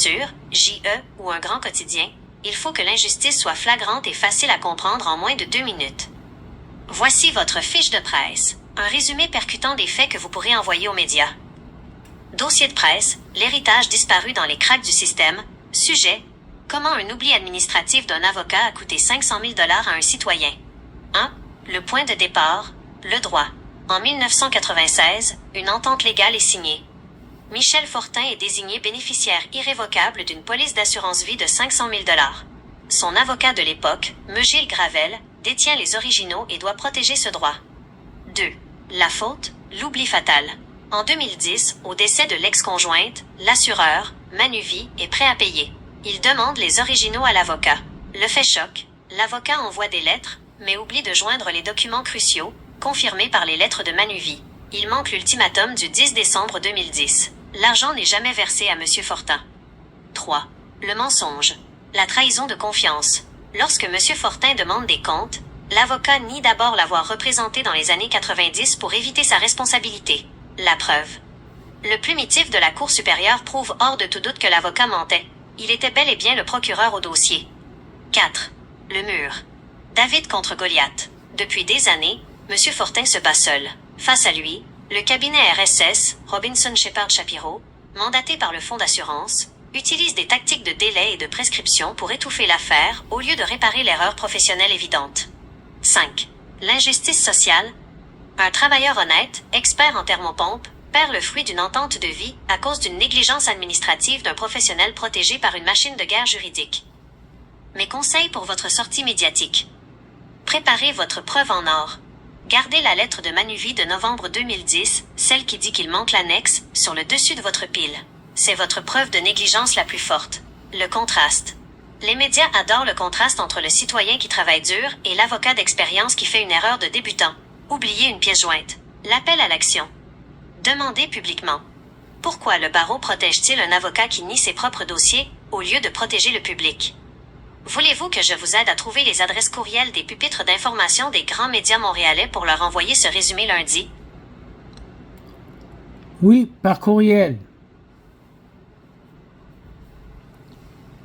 couverture, JE ou un grand quotidien, il faut que l'injustice soit flagrante et facile à comprendre en moins de 2 minutes. Voici votre fiche de presse, un résumé percutant des faits que vous pourrez envoyer aux médias. Dossier de presse, l'héritage disparu dans les cracks du système. Sujet, comment un oubli administratif d'un avocat a coûté 500 000 $ à un citoyen. 1. Le point de départ, le droit. En 1996, une entente légale est signée. Michel Fortin est désigné bénéficiaire irrévocable d'une police d'assurance vie de 500 000 $. Son avocat de l'époque, Gilles Gravel, détient les originaux et doit protéger ce droit. 2. La faute, l'oubli fatal. En 2010, au décès de l'ex-conjointe, l'assureur, Manuvie, est prêt à payer. Il demande les originaux à l'avocat. Le fait choque, l'avocat envoie des lettres, mais oublie de joindre les documents cruciaux, confirmés par les lettres de Manuvie. Il manque l'ultimatum du 10 décembre 2010. L'argent n'est jamais versé à M. Fortin. 3. Le mensonge. La trahison de confiance. Lorsque M. Fortin demande des comptes, l'avocat nie d'abord l'avoir représenté dans les années 90 pour éviter sa responsabilité. La preuve. Le plumitif de la Cour supérieure prouve hors de tout doute que l'avocat mentait. Il était bel et bien le procureur au dossier. 4. Le mur. David contre Goliath. Depuis des années, M. Fortin se bat seul. Face à lui, le cabinet RSS, Robinson Shepard Shapiro, mandaté par le fonds d'assurance, utilise des tactiques de délai et de prescription pour étouffer l'affaire au lieu de réparer l'erreur professionnelle évidente. 5. L'injustice sociale. Un travailleur honnête, expert en thermopompe, perd le fruit d'une entente de vie à cause d'une négligence administrative d'un professionnel protégé par une machine de guerre juridique. Mes conseils pour votre sortie médiatique. Préparez votre preuve en or. Gardez la lettre de Manuvie de novembre 2010, celle qui dit qu'il manque l'annexe, sur le dessus de votre pile. C'est votre preuve de négligence la plus forte. Le contraste. Les médias adorent le contraste entre le citoyen qui travaille dur et l'avocat d'expérience qui fait une erreur de débutant. Oubliez une pièce jointe. L'appel à l'action. Demandez publiquement. Pourquoi le barreau protège-t-il un avocat qui nie ses propres dossiers, au lieu de protéger le public? Voulez-vous que je vous aide à trouver les adresses courriels des pupitres d'information des grands médias montréalais pour leur envoyer ce résumé lundi? Oui, par courriel.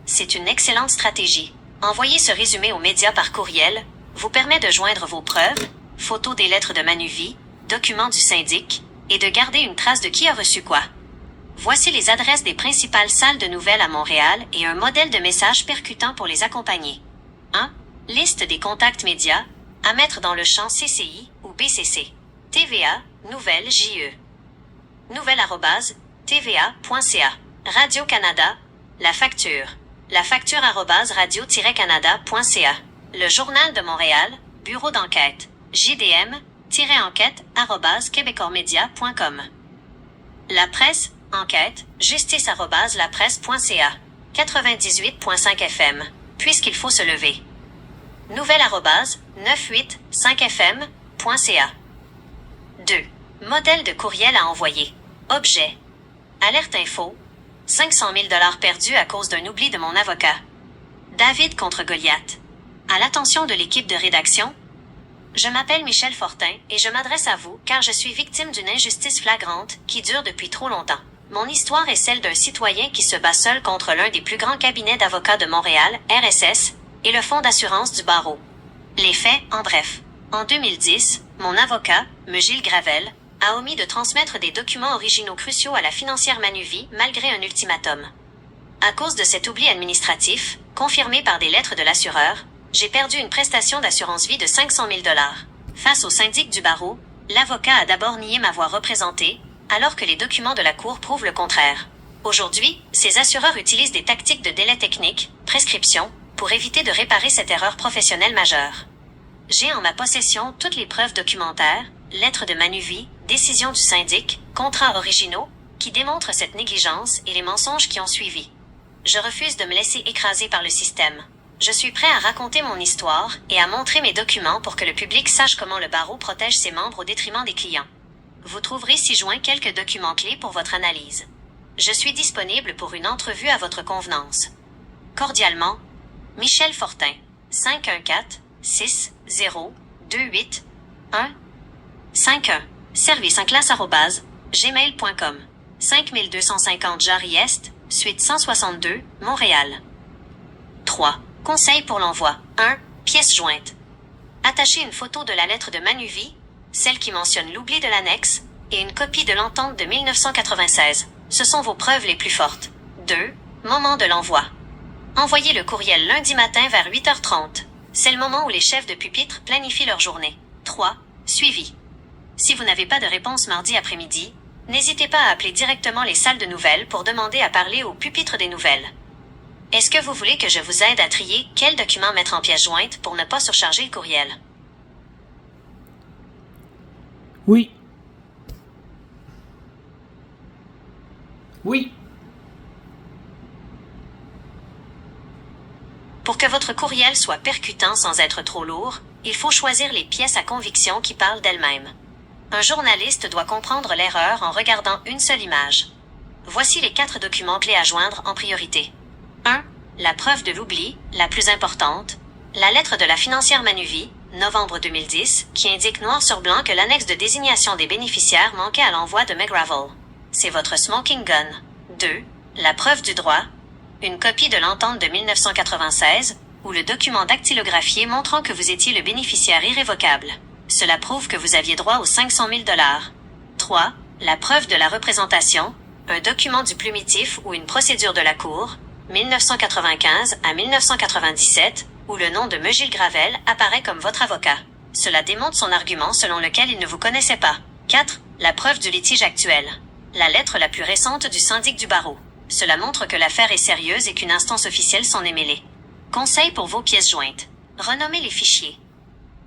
C'est une excellente stratégie. Envoyer ce résumé aux médias par courriel vous permet de joindre vos preuves, photos des lettres de Manuvie, documents du syndic, et de garder une trace de qui a reçu quoi. Voici les adresses des principales salles de nouvelles à Montréal et un modèle de message percutant pour les accompagner. 1. Liste des contacts médias, à mettre dans le champ CCI ou BCC. TVA, Nouvelles JE. Nouvelle@tva.ca. Radio-Canada, La Facture. La Facture @radio-canada.ca. Le Journal de Montréal, Bureau d'enquête. JDM-enquête@quebecormedia.com. La Presse, enquête, justice@lapresse.ca. 98.5 FM, puisqu'il faut se lever. Nouvelle@985fm.ca. 2. Modèle de courriel à envoyer. Objet. Alerte info. 500 000 $ perdus à cause d'un oubli de mon avocat. David contre Goliath. À l'attention de l'équipe de rédaction. Je m'appelle Michel Fortin et je m'adresse à vous car je suis victime d'une injustice flagrante qui dure depuis trop longtemps. Mon histoire est celle d'un citoyen qui se bat seul contre l'un des plus grands cabinets d'avocats de Montréal, RSS, et le fonds d'assurance du barreau. Les faits, en bref. En 2010, mon avocat, Gilles Gravel, a omis de transmettre des documents originaux cruciaux à la financière Manuvie malgré un ultimatum. À cause de cet oubli administratif, confirmé par des lettres de l'assureur, j'ai perdu une prestation d'assurance vie de 500 000 $. Face au syndic du barreau, l'avocat a d'abord nié m'avoir représenté, alors que les documents de la Cour prouvent le contraire. Aujourd'hui, ces assureurs utilisent des tactiques de délai technique, prescription, pour éviter de réparer cette erreur professionnelle majeure. J'ai en ma possession toutes les preuves documentaires, lettres de Manuvie, décisions du syndic, contrats originaux, qui démontrent cette négligence et les mensonges qui ont suivi. Je refuse de me laisser écraser par le système. Je suis prêt à raconter mon histoire et à montrer mes documents pour que le public sache comment le barreau protège ses membres au détriment des clients. Vous trouverez ci-joint quelques documents clés pour votre analyse. Je suis disponible pour une entrevue à votre convenance. Cordialement, Michel Fortin, 514-60-28-1-51. Service en classe @gmail.com. 5250 Jarry Est, suite 162, Montréal. 3. Conseil pour l'envoi. 1. Pièce jointe. Attachez une photo de la lettre de Manuvie, celle qui mentionne l'oubli de l'annexe, et une copie de l'entente de 1996. Ce sont vos preuves les plus fortes. 2. Moment de l'envoi. Envoyez le courriel lundi matin vers 8h30. C'est le moment où les chefs de pupitre planifient leur journée. 3. Suivi. Si vous n'avez pas de réponse mardi après-midi, n'hésitez pas à appeler directement les salles de nouvelles pour demander à parler au pupitre des nouvelles. Est-ce que vous voulez que je vous aide à trier quels documents mettre en pièce jointe pour ne pas surcharger le courriel? Oui. Oui. Pour que votre courriel soit percutant sans être trop lourd, il faut choisir les pièces à conviction qui parlent d'elles-mêmes. Un journaliste doit comprendre l'erreur en regardant une seule image. Voici les 4 documents clés à joindre en priorité. 1. La preuve de l'oubli, la plus importante. La lettre de la financière Manuvie, novembre 2010, qui indique noir sur blanc que l'annexe de désignation des bénéficiaires manquait à l'envoi de McGravel. C'est votre smoking gun. 2. La preuve du droit. Une copie de l'entente de 1996, ou le document dactylographié montrant que vous étiez le bénéficiaire irrévocable. Cela prouve que vous aviez droit aux 500 000 $. 3. La preuve de la représentation, un document du plumitif ou une procédure de la Cour, 1995 à 1997, où le nom de Megil Gravel apparaît comme votre avocat. Cela démontre son argument selon lequel il ne vous connaissait pas. 4. La preuve du litige actuel. La lettre la plus récente du syndic du barreau. Cela montre que l'affaire est sérieuse et qu'une instance officielle s'en est mêlée. Conseil pour vos pièces jointes. Renommez les fichiers.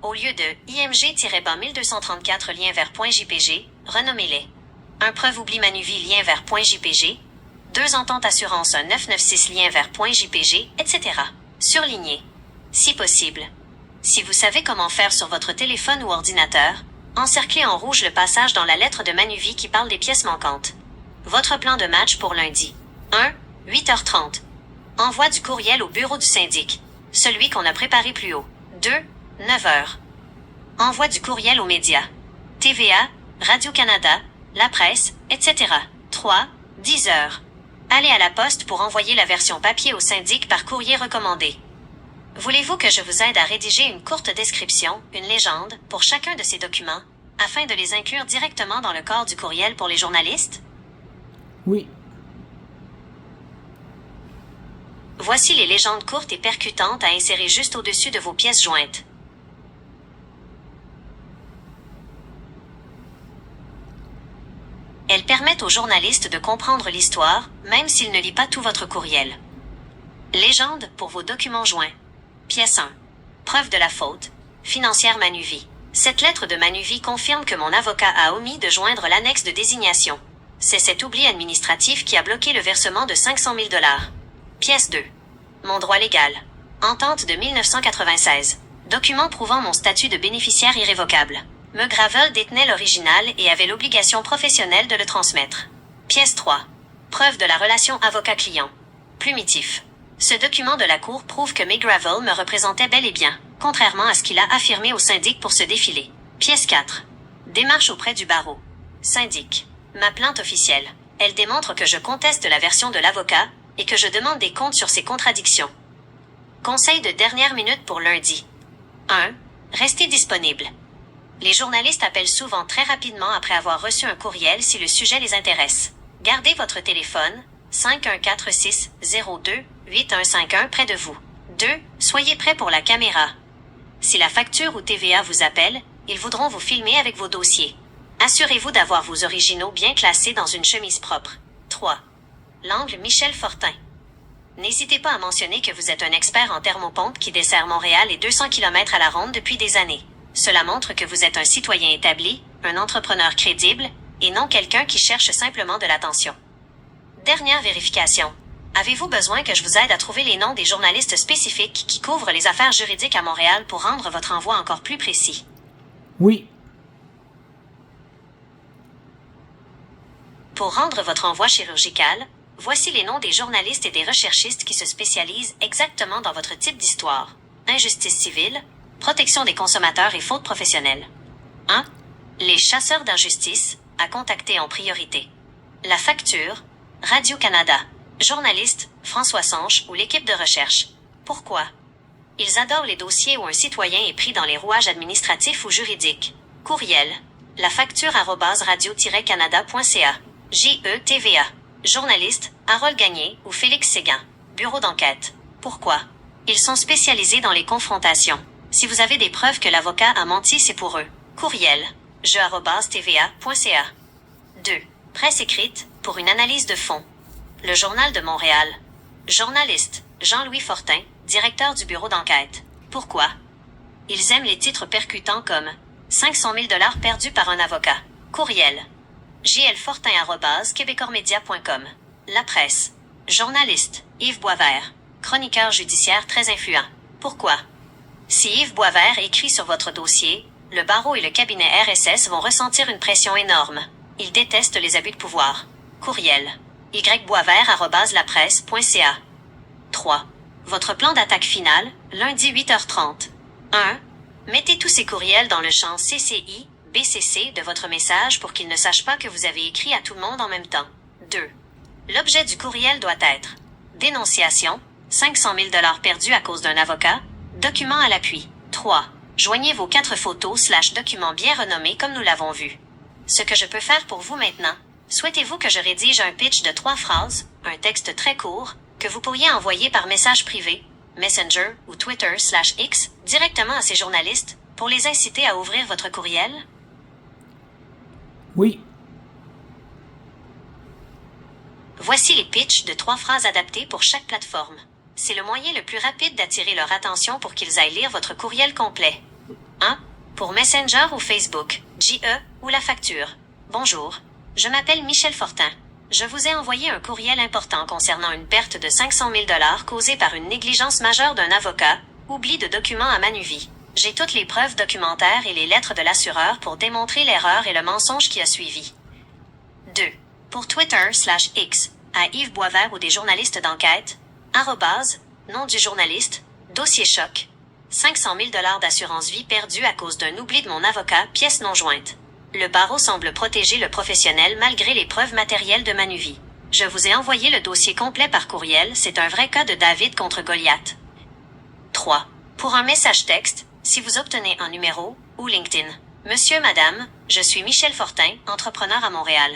Au lieu de IMG-1234 lien vers .jpg, renommez-les. Un preuve oubli Manuvie lien vers .jpg, 2 ententes assurance 996 lien vers .jpg, etc. Surlignez. Si possible. Si vous savez comment faire sur votre téléphone ou ordinateur, encerclez en rouge le passage dans la lettre de Manuvie qui parle des pièces manquantes. Votre plan de match pour lundi. 1. 8h30. Envoi du courriel au bureau du syndic. Celui qu'on a préparé plus haut. 2. 9h. Envoi du courriel aux médias. TVA, Radio-Canada, la presse, etc. 3. 10h. Allez à la poste pour envoyer la version papier au syndic par courrier recommandé. Voulez-vous que je vous aide à rédiger une courte description, une légende, pour chacun de ces documents, afin de les inclure directement dans le corps du courriel pour les journalistes? Oui. Voici les légendes courtes et percutantes à insérer juste au-dessus de vos pièces jointes. Elles permettent aux journalistes de comprendre l'histoire, même s'ils ne lisent pas tout votre courriel. Légende pour vos documents joints. Pièce 1. Preuve de la faute. Financière Manuvie. Cette lettre de Manuvie confirme que mon avocat a omis de joindre l'annexe de désignation. C'est cet oubli administratif qui a bloqué le versement de 500 000 $. Pièce 2. Mon droit légal. Entente de 1996. Document prouvant mon statut de bénéficiaire irrévocable. McGravel détenait l'original et avait l'obligation professionnelle de le transmettre. Pièce 3. Preuve de la relation avocat-client. Plumitif. Ce document de la Cour prouve que McGravel me représentait bel et bien, contrairement à ce qu'il a affirmé au syndic pour se défiler. Pièce 4. Démarche auprès du barreau. Syndic. Ma plainte officielle. Elle démontre que je conteste la version de l'avocat et que je demande des comptes sur ces contradictions. Conseil de dernière minute pour lundi. 1. Restez disponible. Les journalistes appellent souvent très rapidement après avoir reçu un courriel si le sujet les intéresse. Gardez votre téléphone 5146-02-8151 près de vous. 2. Soyez prêt pour la caméra. Si la facture ou TVA vous appelle, ils voudront vous filmer avec vos dossiers. Assurez-vous d'avoir vos originaux bien classés dans une chemise propre. 3. L'angle Michel Fortin. N'hésitez pas à mentionner que vous êtes un expert en thermopompe qui dessert Montréal et 200 km à la ronde depuis des années. Cela montre que vous êtes un citoyen établi, un entrepreneur crédible, et non quelqu'un qui cherche simplement de l'attention. Dernière vérification. Avez-vous besoin que je vous aide à trouver les noms des journalistes spécifiques qui couvrent les affaires juridiques à Montréal pour rendre votre envoi encore plus précis? Oui. Pour rendre votre envoi chirurgical, voici les noms des journalistes et des recherchistes qui se spécialisent exactement dans votre type d'histoire. Injustice civile, protection des consommateurs et fautes professionnelles. 1. Les chasseurs d'injustice, à contacter en priorité. La facture, Radio-Canada. Journaliste, François Sanche ou l'équipe de recherche. Pourquoi? Ils adorent les dossiers où un citoyen est pris dans les rouages administratifs ou juridiques. Courriel. La facture @radio-canada.ca. JETVA. Journaliste, Harold Gagné ou Félix Séguin. Bureau d'enquête. Pourquoi? Ils sont spécialisés dans les confrontations. Si vous avez des preuves que l'avocat a menti, c'est pour eux. Courriel. jeu@tva.ca. 2. Presse écrite, pour une analyse de fond. Le Journal de Montréal. Journaliste, Jean-Louis Fortin, directeur du bureau d'enquête. Pourquoi? Ils aiment les titres percutants comme 500 000 $ perdus par un avocat. Courriel. jlfortin@quebecormedia.com. La presse. Journaliste, Yves Boisvert. Chroniqueur judiciaire très influent. Pourquoi? Si Yves Boisvert écrit sur votre dossier, le barreau et le cabinet RSS vont ressentir une pression énorme. Ils détestent les abus de pouvoir. Courriel. yboisvert@lapresse.ca. 3. Votre plan d'attaque final, lundi 8h30. 1. Mettez tous ces courriels dans le champ CCI, BCC de votre message pour qu'ils ne sachent pas que vous avez écrit à tout le monde en même temps. 2. L'objet du courriel doit être dénonciation, 500 000 $ perdus à cause d'un avocat, document à l'appui. 3. Joignez vos 4 photos / documents bien renommés comme nous l'avons vu. Ce que je peux faire pour vous maintenant. Souhaitez-vous que je rédige un pitch de 3 phrases, un texte très court, que vous pourriez envoyer par message privé, Messenger ou Twitter /X directement à ces journalistes pour les inciter à ouvrir votre courriel? Oui. Voici les pitchs de 3 phrases adaptées pour chaque plateforme. C'est le moyen le plus rapide d'attirer leur attention pour qu'ils aillent lire votre courriel complet. 1. Pour Messenger ou Facebook, JE ou la facture. Bonjour. Je m'appelle Michel Fortin. Je vous ai envoyé un courriel important concernant une perte de 500 000 $ causée par une négligence majeure d'un avocat, oubli de documents à Manuvie. J'ai toutes les preuves documentaires et les lettres de l'assureur pour démontrer l'erreur et le mensonge qui a suivi. 2. Pour Twitter /X, à Yves Boisvert ou des journalistes d'enquête, nom du journaliste, dossier choc, 500 000 $ d'assurance vie perdue à cause d'un oubli de mon avocat, pièce non jointe. Le barreau semble protéger le professionnel malgré les preuves matérielles de Manuvie. Je vous ai envoyé le dossier complet par courriel, c'est un vrai cas de David contre Goliath. 3. Pour un message texte, si vous obtenez un numéro, ou LinkedIn. Monsieur, madame, je suis Michel Fortin, entrepreneur à Montréal.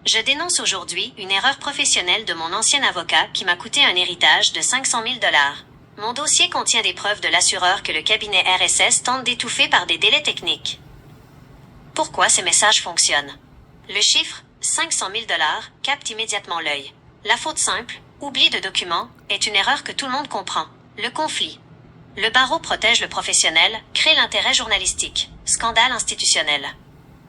Je dénonce aujourd'hui une erreur professionnelle de mon ancien avocat qui m'a coûté un héritage de 500 000 $. Mon dossier contient des preuves de l'assureur que le cabinet RSS tente d'étouffer par des délais techniques. Pourquoi ces messages fonctionnent? Le chiffre 500 000 $ capte immédiatement l'œil. La faute simple, oubli de documents, est une erreur que tout le monde comprend. Le conflit. Le barreau protège le professionnel, crée l'intérêt journalistique. Scandale institutionnel.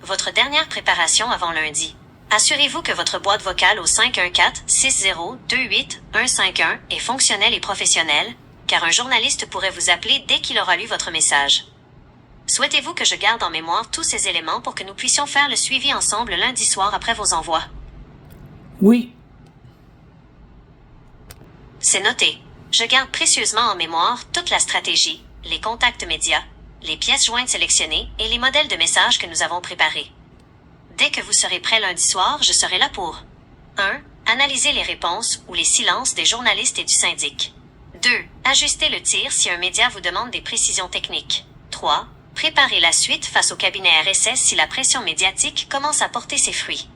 Votre dernière préparation avant lundi. Assurez-vous que votre boîte vocale au 514-6028-151 est fonctionnelle et professionnelle, car un journaliste pourrait vous appeler dès qu'il aura lu votre message. Souhaitez-vous que je garde en mémoire tous ces éléments pour que nous puissions faire le suivi ensemble lundi soir après vos envois? Oui. C'est noté. Je garde précieusement en mémoire toute la stratégie, les contacts médias, les pièces jointes sélectionnées et les modèles de messages que nous avons préparés. Dès que vous serez prêt lundi soir, je serai là pour 1. Analyser les réponses ou les silences des journalistes et du syndic. 2. Ajuster le tir si un média vous demande des précisions techniques. 3. Préparer la suite face au cabinet RSS si la pression médiatique commence à porter ses fruits.